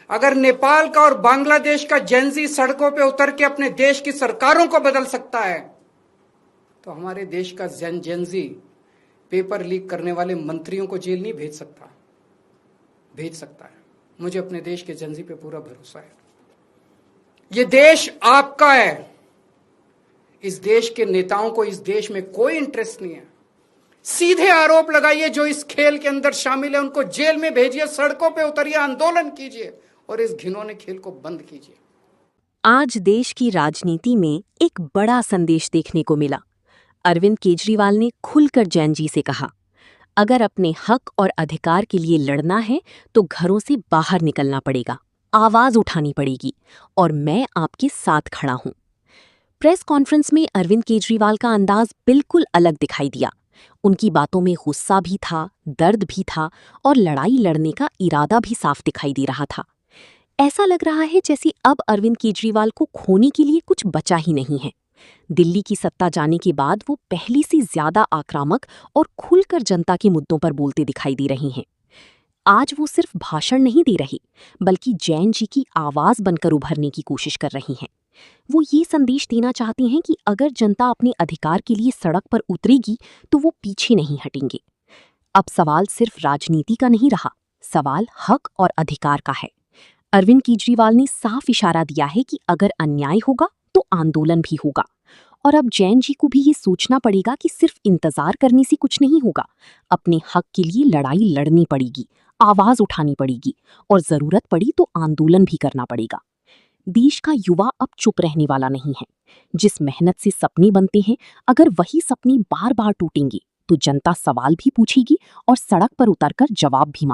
अगर नेपाल का और बांग्लादेश का जेनजी सड़कों पे उतर के अपने देश की सरकारों को बदल सकता है, तो हमारे देश का जेनजी पेपर लीक करने वाले मंत्रियों को जेल नहीं भेज सकता है। मुझे अपने देश के जेनजी पे पूरा भरोसा है। ये देश आपका है। इस देश के नेताओं को इस देश में कोई इंटरेस्ट नहीं है। सीधे आरोप लगाइए, जो इस खेल के अंदर शामिल है उनको जेल में भेजिए, सड़कों पे उतरिए, आंदोलन कीजिए और इस घिनौने खेल को बंद कीजिए। आज देश की राजनीति में एक बड़ा संदेश देखने को मिला। अरविंद केजरीवाल ने खुलकर जैन जी से कहा, अगर अपने हक और अधिकार के लिए लड़ना है तो घरों से बाहर निकलना पड़ेगा, आवाज उठानी पड़ेगी और मैं आपके साथ खड़ा हूं। प्रेस कॉन्फ्रेंस में अरविंद केजरीवाल का अंदाज बिल्कुल अलग दिखाई दिया। उनकी बातों में गुस्सा भी था, दर्द भी था और लड़ाई लड़ने का इरादा भी साफ दिखाई दे रहा था। ऐसा लग रहा है जैसे अब अरविंद केजरीवाल को खोने के लिए कुछ बचा ही नहीं है। दिल्ली की सत्ता जाने के बाद वो पहले से ज्यादा आक्रामक और खुलकर जनता के मुद्दों पर बोलते दिखाई दे रही हैं। आज वो सिर्फ भाषण नहीं दे रही, बल्कि जैन जी की आवाज बनकर उभरने की कोशिश कर रही हैं। वो ये संदेश देना चाहती हैं कि अगर जनता अपने अधिकार के लिए सड़क पर उतरेगी तो वो पीछे नहीं हटेंगे। अब सवाल सिर्फ राजनीति का नहीं रहा, सवाल हक और अधिकार का है। अरविंद केजरीवाल ने साफ इशारा दिया है कि अगर अन्याय होगा तो आंदोलन भी होगा। और अब जैन जी को भी ये सोचना पड़ेगा कि सिर्फ इंतजार करने से कुछ नहीं होगा। अपने हक के लिए लड़ाई लड़नी पड़ेगी, आवाज उठानी पड़ेगी और जरूरत पड़ी तो आंदोलन भी करना पड़ेगा। देश का युवा अब चुप रहने वाला नहीं है। जिस मेहनत से सपने बनते हैं, अगर वही सपने बार बार टूटेंगे तो जनता सवाल भी पूछेगी और सड़क पर उतरकर जवाब भी मांगेगी।